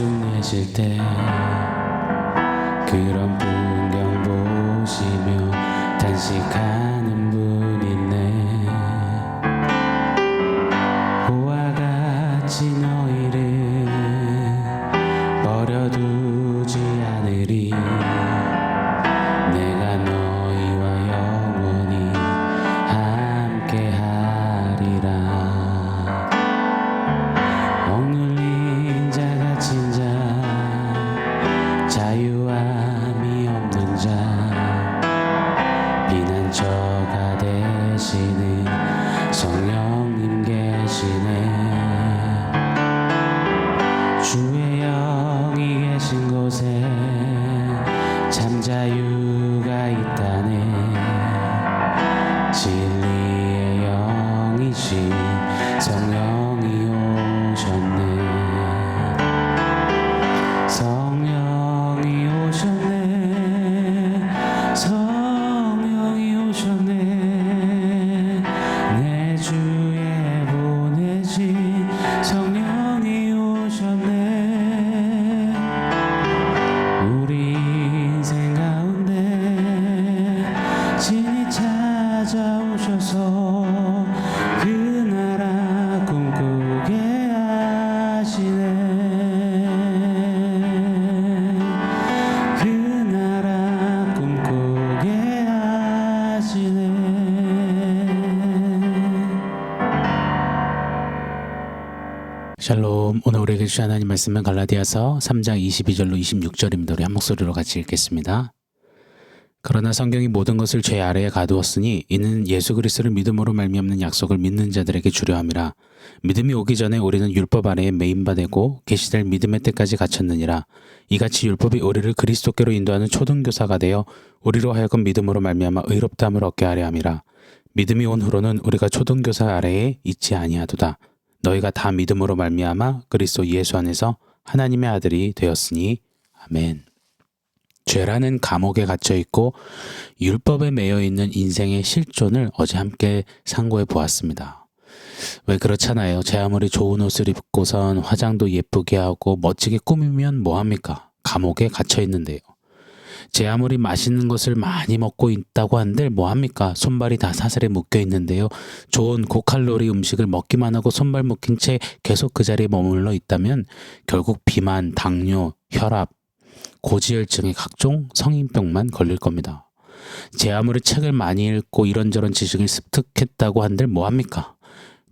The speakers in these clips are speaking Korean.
내쉴 때 그런 풍경 보시며 단식하는 분 있네. 고와 같이 너희를 버려두지 않으리. 내가 너희와 영원히 함께하리라. 억눌린 자 갇힌 자 자유함이 없는 자 피난처가 되시는 성령님 계시네. 주의 영이 계신 곳에 참 자유가 있다네. 진리의 영이신 성령이 오셨네. 성령이 오셨네. 성령이 오셨네. 내 주에 보내신 성령이 오셨네. 우리 인생 가운데 진히 찾아오셔서 그 나라 꿈꾸게 하시네. 그 나라 꿈꾸게 하시네. 샬롬. 오늘 우리에게 주신 하나님 말씀은 갈라디아서 3장 22절로 26절입니다. 우리 한 목소리로 같이 읽겠습니다. 그러나 성경이 모든 것을 죄 아래에 가두었으니 이는 예수 그리스도를 믿음으로 말미암는 약속을 믿는 자들에게 주려 함이라. 믿음이 오기 전에 우리는 율법 아래에 매인 바 되고 계시될 믿음의 때까지 갇혔느니라. 이같이 율법이 우리를 그리스도께로 인도하는 초등교사가 되어 우리로 하여금 믿음으로 말미암아 의롭다함을 얻게 하려 함이라. 믿음이 온 후로는 우리가 초등교사 아래에 있지 아니하도다. 너희가 다 믿음으로 말미암아 그리스도 예수 안에서 하나님의 아들이 되었으니 아멘. 죄라는 감옥에 갇혀 있고 율법에 매여 있는 인생의 실존을 어제 함께 상고해 보았습니다. 왜 그렇잖아요. 제 아무리 좋은 옷을 입고선 화장도 예쁘게 하고 멋지게 꾸미면 뭐합니까? 감옥에 갇혀 있는데요. 제 아무리 맛있는 것을 많이 먹고 있다고 한들 뭐합니까? 손발이 다 사슬에 묶여 있는데요. 좋은 고칼로리 음식을 먹기만 하고 손발 묶인 채 계속 그 자리에 머물러 있다면 결국 비만, 당뇨, 혈압, 고지혈증의 각종 성인병만 걸릴 겁니다. 제 아무리 책을 많이 읽고 이런저런 지식을 습득했다고 한들 뭐합니까?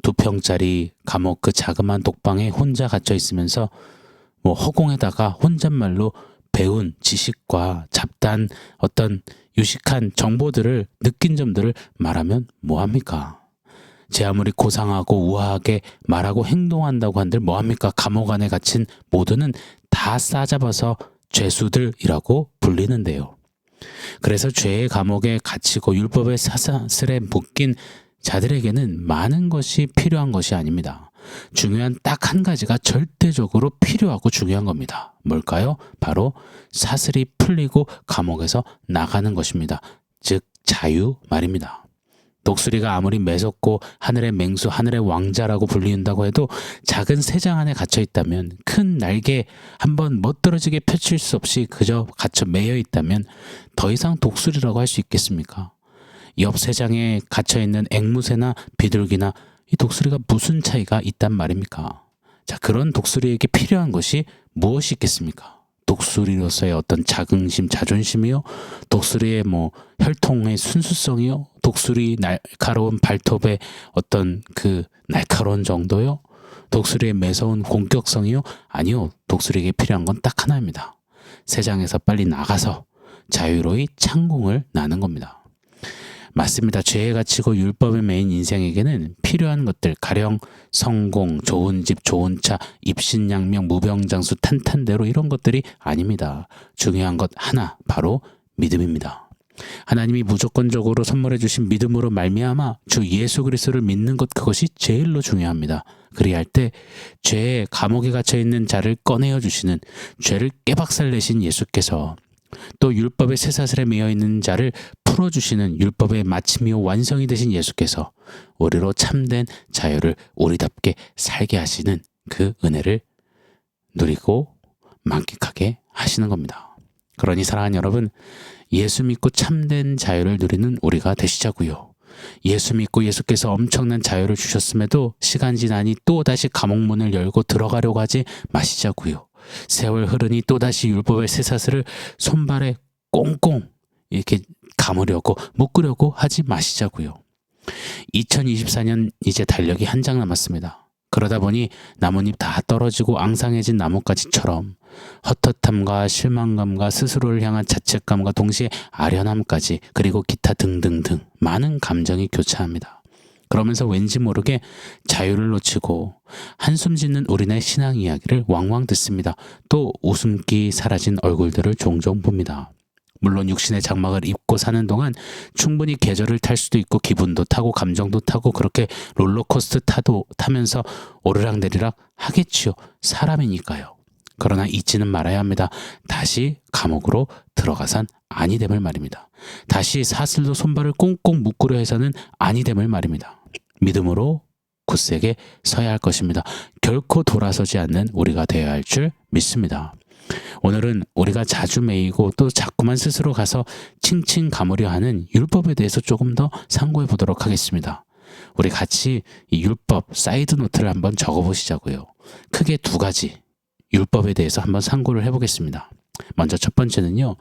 2평짜리 감옥 그 자그마한 독방에 혼자 갇혀 있으면서 허공에다가 혼잣말로 배운 지식과 잡다한 어떤 유식한 정보들을 느낀 점들을 말하면 뭐합니까? 제 아무리 고상하고 우아하게 말하고 행동한다고 한들 뭐합니까? 감옥 안에 갇힌 모두는 다 싸잡아서 죄수들이라고 불리는데요. 그래서 죄의 감옥에 갇히고 율법의 사슬에 묶인 자들에게는 많은 것이 필요한 것이 아닙니다. 중요한 딱 한 가지가 절대적으로 필요하고 중요한 겁니다. 뭘까요? 바로 사슬이 풀리고 감옥에서 나가는 것입니다. 즉 자유 말입니다. 독수리가 아무리 매섭고 하늘의 맹수, 하늘의 왕자라고 불린다고 해도 작은 새장 안에 갇혀 있다면, 큰 날개 한번 멋들어지게 펼칠 수 없이 그저 갇혀 매여 있다면 더 이상 독수리라고 할 수 있겠습니까? 옆 새장에 갇혀 있는 앵무새나 비둘기나 이 독수리가 무슨 차이가 있단 말입니까? 자, 그런 독수리에게 필요한 것이 무엇이 있겠습니까? 독수리로서의 어떤 자긍심, 자존심이요? 독수리의 혈통의 순수성이요? 독수리 날카로운 발톱의 어떤 그 날카로운 정도요? 독수리의 매서운 공격성이요? 아니요. 독수리에게 필요한 건 딱 하나입니다. 새장에서 빨리 나가서 자유로이 창공을 나는 겁니다. 맞습니다. 죄에 갇히고 율법에 매인 인생에게는 필요한 것들, 가령 성공, 좋은 집, 좋은 차, 입신양명, 무병장수, 탄탄대로 이런 것들이 아닙니다. 중요한 것 하나, 바로 믿음입니다. 하나님이 무조건적으로 선물해 주신 믿음으로 말미암아 주 예수 그리스도를 믿는 것, 그것이 제일로 중요합니다. 그리할 때 죄의 감옥에 갇혀 있는 자를 꺼내어 주시는, 죄를 깨박살 내신 예수께서, 또 율법의 쇠사슬에 매여 있는 자를 풀어주시는 율법의 마침이요 완성이 되신 예수께서 우리로 참된 자유를 우리답게 살게 하시는 그 은혜를 누리고 만끽하게 하시는 겁니다. 그러니 사랑하는 여러분, 예수 믿고 참된 자유를 누리는 우리가 되시자고요. 예수 믿고 예수께서 엄청난 자유를 주셨음에도 시간 지나니 또다시 감옥문을 열고 들어가려고 하지 마시자고요. 세월 흐르니 또다시 율법의 쇠사슬을 손발에 꽁꽁 이렇게 감으려고 묶으려고 하지 마시자고요. 2024년 이제 달력이 한 장 남았습니다. 그러다 보니 나뭇잎 다 떨어지고 앙상해진 나뭇가지처럼 헛헛함과 실망감과 스스로를 향한 자책감과 동시에 아련함까지 그리고 기타 등등등 많은 감정이 교차합니다. 그러면서 왠지 모르게 자유를 놓치고 한숨 짓는 우리네 신앙 이야기를 왕왕 듣습니다. 또 웃음기 사라진 얼굴들을 종종 봅니다. 물론 육신의 장막을 입고 사는 동안 충분히 계절을 탈 수도 있고 기분도 타고 감정도 타고 그렇게 롤러코스터 타면서 오르락내리락 하겠지요. 사람이니까요. 그러나 잊지는 말아야 합니다. 다시 감옥으로 들어가선 아니됨을 말입니다. 다시 사슬로 손발을 꽁꽁 묶으려 해서는 아니됨을 말입니다. 믿음으로 굳세게 서야 할 것입니다. 결코 돌아서지 않는 우리가 되어야 할 줄 믿습니다. 오늘은 우리가 자주 매이고 또 자꾸만 스스로 가서 칭칭 감으려 하는 율법에 대해서 조금 더 상고해 보도록 하겠습니다. 우리 같이 이 율법 사이드 노트를 한번 적어보시자고요. 크게 두 가지 율법에 대해서 한번 상고를 해보겠습니다. 먼저 첫 번째는요.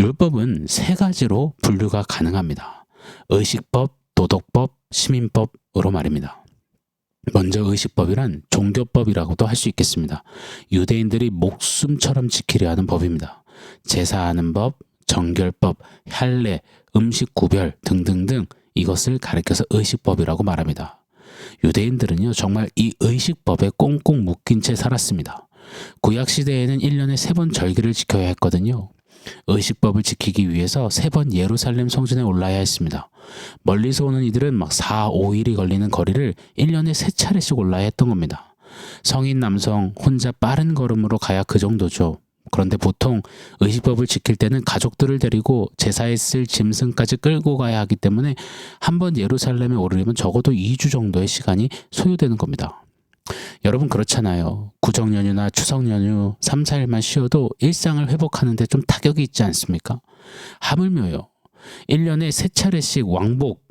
율법은 세 가지로 분류가 가능합니다. 의식법, 도덕법, 시민법으로 말입니다. 먼저 의식법이란 종교법이라고도 할 수 있겠습니다. 유대인들이 목숨처럼 지키려 하는 법입니다. 제사하는 법, 정결법, 할례, 음식 구별 등등등 이것을 가리켜서 의식법이라고 말합니다. 유대인들은요 정말 이 의식법에 꽁꽁 묶인 채 살았습니다. 구약시대에는 1년에 3번 절기를 지켜야 했거든요. 의식법을 지키기 위해서 3번 예루살렘 성전에 올라야 했습니다. 멀리서 오는 이들은 막 4, 5일이 걸리는 거리를 1년에 3차례씩 올라야 했던 겁니다. 성인 남성 혼자 빠른 걸음으로 가야 그 정도죠. 그런데 보통 의식법을 지킬 때는 가족들을 데리고 제사에 쓸 짐승까지 끌고 가야 하기 때문에 한 번 예루살렘에 오르려면 적어도 2주 정도의 시간이 소요되는 겁니다. 여러분 그렇잖아요. 구정연휴나 추석연휴 3, 4일만 쉬어도 일상을 회복하는 데 좀 타격이 있지 않습니까? 하물며요. 1년에 3차례씩 왕복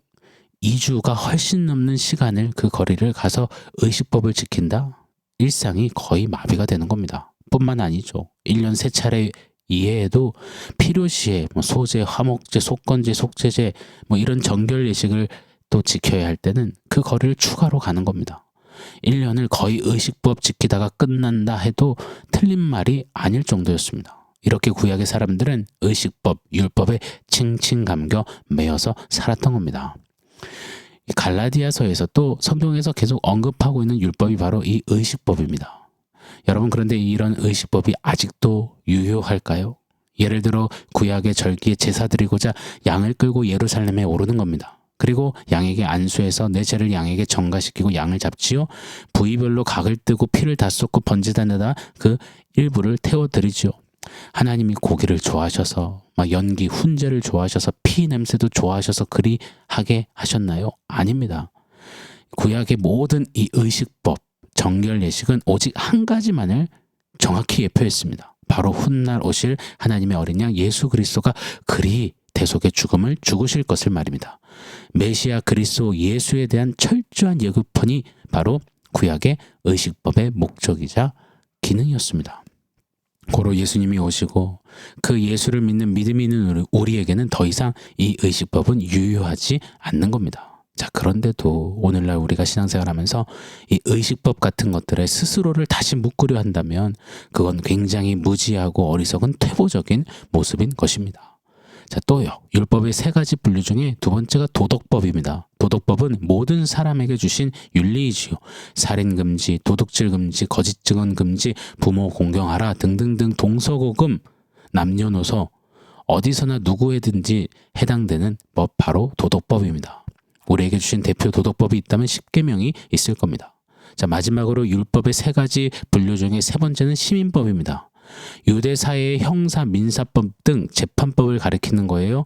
2주가 훨씬 넘는 시간을 그 거리를 가서 의식법을 지킨다? 일상이 거의 마비가 되는 겁니다. 뿐만 아니죠. 1년 3차례 이외에도 필요시에 소제, 화목제, 속건제, 속죄제 이런 정결 예식을 또 지켜야 할 때는 그 거리를 추가로 가는 겁니다. 1년을 거의 의식법 지키다가 끝난다 해도 틀린 말이 아닐 정도였습니다. 이렇게 구약의 사람들은 의식법, 율법에 칭칭 감겨 매여서 살았던 겁니다. 갈라디아서에서 또 성경에서 계속 언급하고 있는 율법이 바로 이 의식법입니다. 여러분 그런데 이런 의식법이 아직도 유효할까요? 예를 들어 구약의 절기에 제사 드리고자 양을 끌고 예루살렘에 오르는 겁니다. 그리고 양에게 안수해서 내 죄를 양에게 전가시키고 양을 잡지요. 부위별로 각을 뜨고 피를 다 쏟고 번제단에다 그 일부를 태워드리죠. 하나님이 고기를 좋아하셔서 연기, 훈제를 좋아하셔서 피 냄새도 좋아하셔서 그리 하게 하셨나요? 아닙니다. 구약의 모든 이 의식법, 정결 예식은 오직 한 가지만을 정확히 예표했습니다. 바로 훗날 오실 하나님의 어린 양 예수 그리스도가 그리 대속의 죽음을 죽으실 것을 말입니다. 메시아 그리스도 예수에 대한 철저한 예고편이 바로 구약의 의식법의 목적이자 기능이었습니다. 고로 예수님이 오시고 그 예수를 믿는 믿음이 있는 우리에게는 더 이상 이 의식법은 유효하지 않는 겁니다. 자, 그런데도 오늘날 우리가 신앙생활하면서 이 의식법 같은 것들에 스스로를 다시 묶으려 한다면 그건 굉장히 무지하고 어리석은 퇴보적인 모습인 것입니다. 자, 또요. 율법의 3가지 분류 중에 두 번째가 도덕법입니다. 도덕법은 모든 사람에게 주신 윤리이지요. 살인 금지, 도둑질 금지, 거짓 증언 금지, 부모 공경하라 등등등 동서고금, 남녀노소 어디서나 누구에든지 해당되는 법 바로 도덕법입니다. 우리에게 주신 대표 도덕법이 있다면 10계명이 있을 겁니다. 자, 마지막으로 율법의 3가지 분류 중에 3번째는 시민법입니다. 유대 사회의 형사, 민사법 등 재판법을 가리키는 거예요.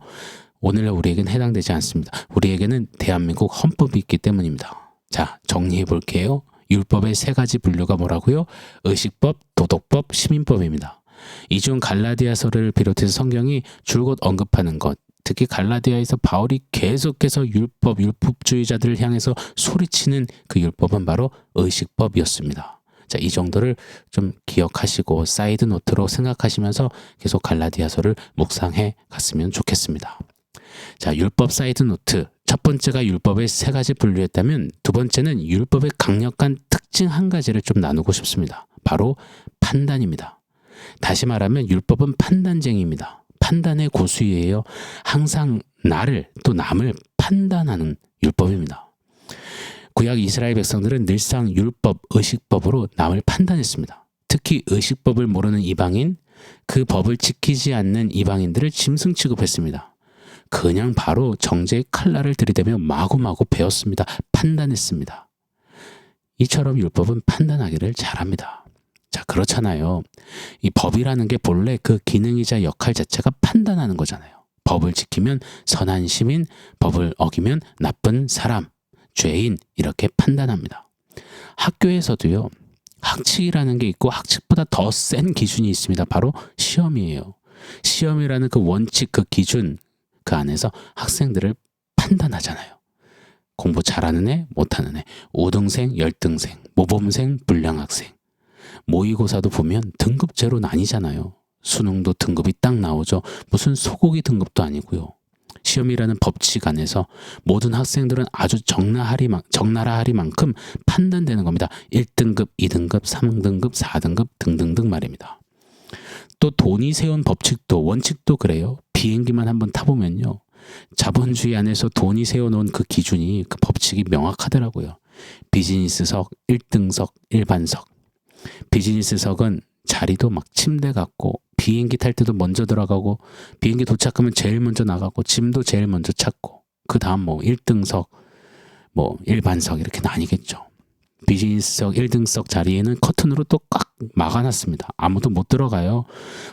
오늘날 우리에게는 해당되지 않습니다. 우리에게는 대한민국 헌법이 있기 때문입니다. 자, 정리해 볼게요. 율법의 3가지 분류가 뭐라고요? 의식법, 도덕법, 시민법입니다. 이 중 갈라디아서를 비롯해서 성경이 줄곧 언급하는 것, 특히 갈라디아에서 바울이 계속해서 율법주의자들을 향해서 소리치는 그 율법은 바로 의식법이었습니다. 자, 이 정도를 좀 기억하시고 사이드 노트로 생각하시면서 계속 갈라디아서를 묵상해 갔으면 좋겠습니다. 자, 율법 사이드 노트. 첫 번째가 율법의 세 가지 분류였다면 두 번째는 율법의 강력한 특징 한 가지를 좀 나누고 싶습니다. 바로 판단입니다. 다시 말하면 율법은 판단쟁이입니다. 판단의 고수이에요. 항상 나를 또 남을 판단하는 율법입니다. 구약 이스라엘 백성들은 늘상 율법, 의식법으로 남을 판단했습니다. 특히 의식법을 모르는 이방인, 그 법을 지키지 않는 이방인들을 짐승 취급했습니다. 그냥 바로 정죄의 칼날을 들이대며 마구마구 베었습니다. 판단했습니다. 이처럼 율법은 판단하기를 잘합니다. 자, 그렇잖아요. 이 법이라는 게 본래 그 기능이자 역할 자체가 판단하는 거잖아요. 법을 지키면 선한 시민, 법을 어기면 나쁜 사람, 죄인, 이렇게 판단합니다. 학교에서도요, 학칙이라는 게 있고 학칙보다 더 센 기준이 있습니다. 바로 시험이에요. 시험이라는 그 원칙, 그 기준, 그 안에서 학생들을 판단하잖아요. 공부 잘하는 애, 못하는 애, 5등생, 10등생, 모범생, 불량학생. 모의고사도 보면 등급제로 나뉘잖아요. 수능도 등급이 딱 나오죠. 무슨 소고기 등급도 아니고요. 시험이라는 법칙 안에서 모든 학생들은 아주 적나라하리 만큼 판단되는 겁니다. 1등급, 2등급, 3등급, 4등급 등등등 말입니다. 또 돈이 세운 법칙도 원칙도 그래요. 비행기만 한번 타보면요. 자본주의 안에서 돈이 세워놓은 그 기준이, 그 법칙이 명확하더라고요. 비즈니스석, 1등석, 일반석. 비즈니스석은 자리도 막 침대 같고, 비행기 탈 때도 먼저 들어가고, 비행기 도착하면 제일 먼저 나가고, 짐도 제일 먼저 찾고, 그 다음 뭐 1등석, 뭐 일반석 이렇게 나뉘겠죠. 비즈니스석 1등석 자리에는 커튼으로 또 꽉 막아놨습니다. 아무도 못 들어가요.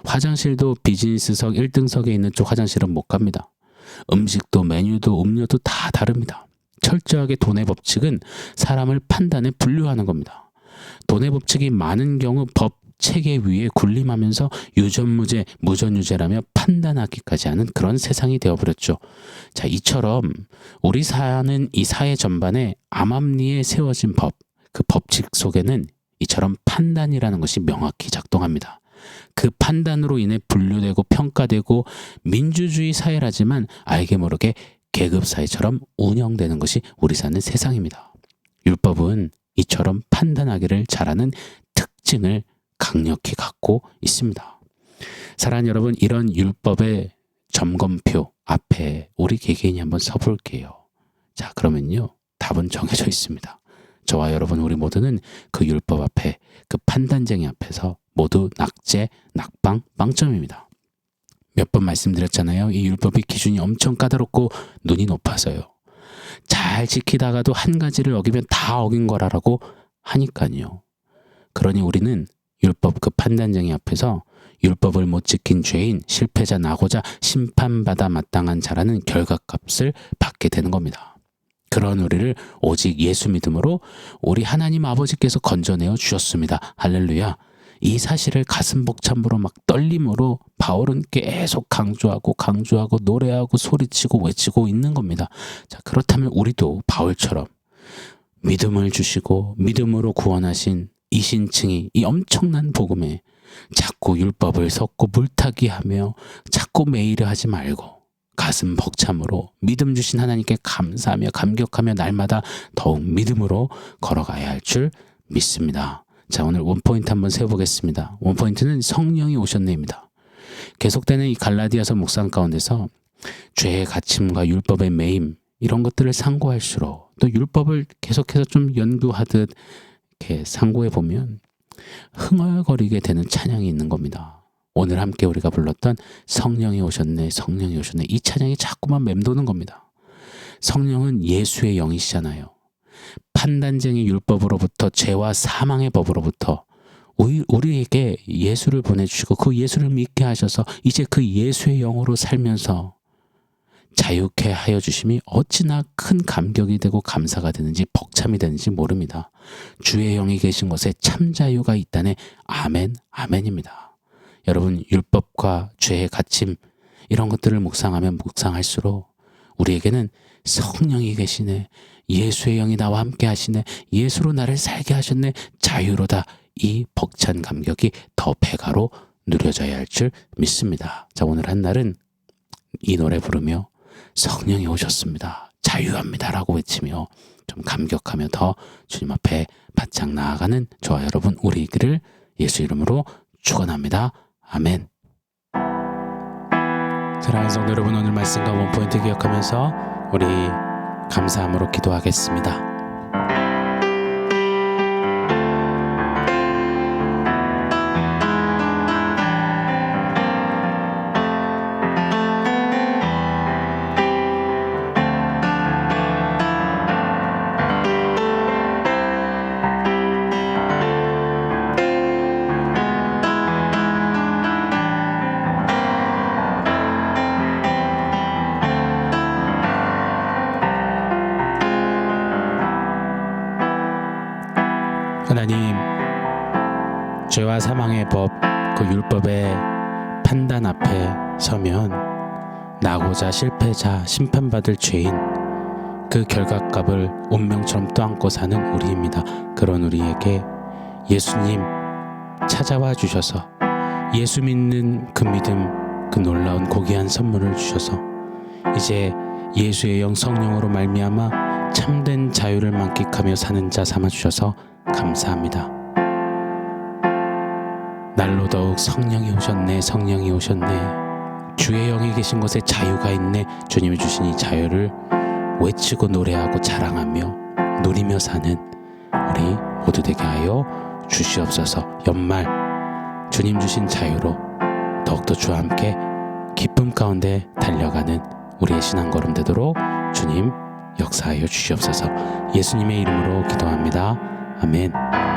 화장실도 비즈니스석 1등석에 있는 쪽 화장실은 못 갑니다. 음식도 메뉴도 음료도 다 다릅니다. 철저하게 돈의 법칙은 사람을 판단에 분류하는 겁니다. 돈의 법칙이 많은 경우 법 체계 위에 군림하면서 유전무죄, 무전유죄라며 판단하기까지 하는 그런 세상이 되어버렸죠. 자, 이처럼 우리 사는 이 사회 전반에 암암리에 세워진 법, 그 법칙 속에는 이처럼 판단이라는 것이 명확히 작동합니다. 그 판단으로 인해 분류되고 평가되고 민주주의 사회라지만 알게 모르게 계급사회처럼 운영되는 것이 우리 사는 세상입니다. 율법은 이처럼 판단하기를 잘하는 특징을 강력히 갖고 있습니다. 사랑하는 여러분, 이런 율법의 점검표 앞에 우리 개개인이 한번 서볼게요. 자, 그러면요, 답은 정해져 있습니다. 저와 여러분, 우리 모두는 그 율법 앞에, 그 판단쟁이 앞에서 모두 낙제, 낙방, 빵점입니다. 몇 번 말씀드렸잖아요. 이 율법의 기준이 엄청 까다롭고 눈이 높아서요. 잘 지키다가도 한 가지를 어기면 다 어긴 거라고 하니까요. 그러니 우리는 율법 그 판단쟁이 앞에서 율법을 못 지킨 죄인, 실패자, 나고자 심판받아 마땅한 자라는 결과값을 받게 되는 겁니다. 그런 우리를 오직 예수 믿음으로 우리 하나님 아버지께서 건져내어 주셨습니다. 할렐루야. 이 사실을 가슴 벅참으로 막 떨림으로 바울은 계속 강조하고 노래하고 소리치고 외치고 있는 겁니다. 자, 그렇다면 우리도 바울처럼 믿음을 주시고 믿음으로 구원하신 이신층이 이 엄청난 복음에 자꾸 율법을 섞고 물타기 하며 자꾸 매일을 하지 말고 가슴 벅참으로 믿음 주신 하나님께 감사하며 감격하며 날마다 더욱 믿음으로 걸어가야 할 줄 믿습니다. 자, 오늘 원포인트 한번 세워보겠습니다. 원포인트는 성령이 오셨네입니다. 계속되는 이 갈라디아서 묵상 가운데서 죄의 갇힘과 율법의 매임, 이런 것들을 상고할수록 또 율법을 계속해서 좀 연구하듯 이렇게 상고해 보면 흥얼거리게 되는 찬양이 있는 겁니다. 오늘 함께 우리가 불렀던 성령이 오셨네, 성령이 오셨네, 이 찬양이 자꾸만 맴도는 겁니다. 성령은 예수의 영이시잖아요. 판단쟁이 율법으로부터, 죄와 사망의 법으로부터 우리에게 예수를 보내주시고 그 예수를 믿게 하셔서 이제 그 예수의 영으로 살면서 자유케 하여 주심이 어찌나 큰 감격이 되고 감사가 되는지 벅참이 되는지 모릅니다. 주의 영이 계신 곳에 참 자유가 있다네. 아멘, 아멘입니다. 여러분, 율법과 죄의 갇힘 이런 것들을 묵상하면 묵상할수록 우리에게는 성령이 계시네, 예수의 영이 나와 함께 하시네, 예수로 나를 살게 하셨네, 자유로다, 이 벅찬 감격이 더 배가로 누려져야 할 줄 믿습니다. 자, 오늘 한 날은 이 노래 부르며 성령이 오셨습니다, 자유합니다 라고 외치며 좀 감격하며 더 주님 앞에 바짝 나아가는 저와 여러분 우리들을 예수 이름으로 축원합니다. 아멘. 사랑하는 성도 여러분, 오늘 말씀과 원포인트 기억하면서 우리 감사함으로 기도하겠습니다. 하나님, 죄와 사망의 법, 그 율법의 판단 앞에 서면 나고자 실패자, 심판받을 죄인, 그 결과값을 운명처럼 떠안고 사는 우리입니다. 그런 우리에게 예수님 찾아와 주셔서 예수 믿는 그 믿음, 그 놀라운 고귀한 선물을 주셔서 이제 예수의 영 성령으로 말미암아 참된 자유를 만끽하며 사는 자 삼아 주셔서 감사합니다. 날로 더욱 성령이 오셨네, 성령이 오셨네, 주의 영이 계신 곳에 자유가 있네, 주님이 주신 이 자유를 외치고 노래하고 자랑하며 누리며 사는 우리 모두 되게 하여 주시옵소서. 연말 주님 주신 자유로 더욱더 주와 함께 기쁨 가운데 달려가는 우리의 신앙 걸음 되도록 주님 역사하여 주시옵소서. 예수님의 이름으로 기도합니다. 아멘.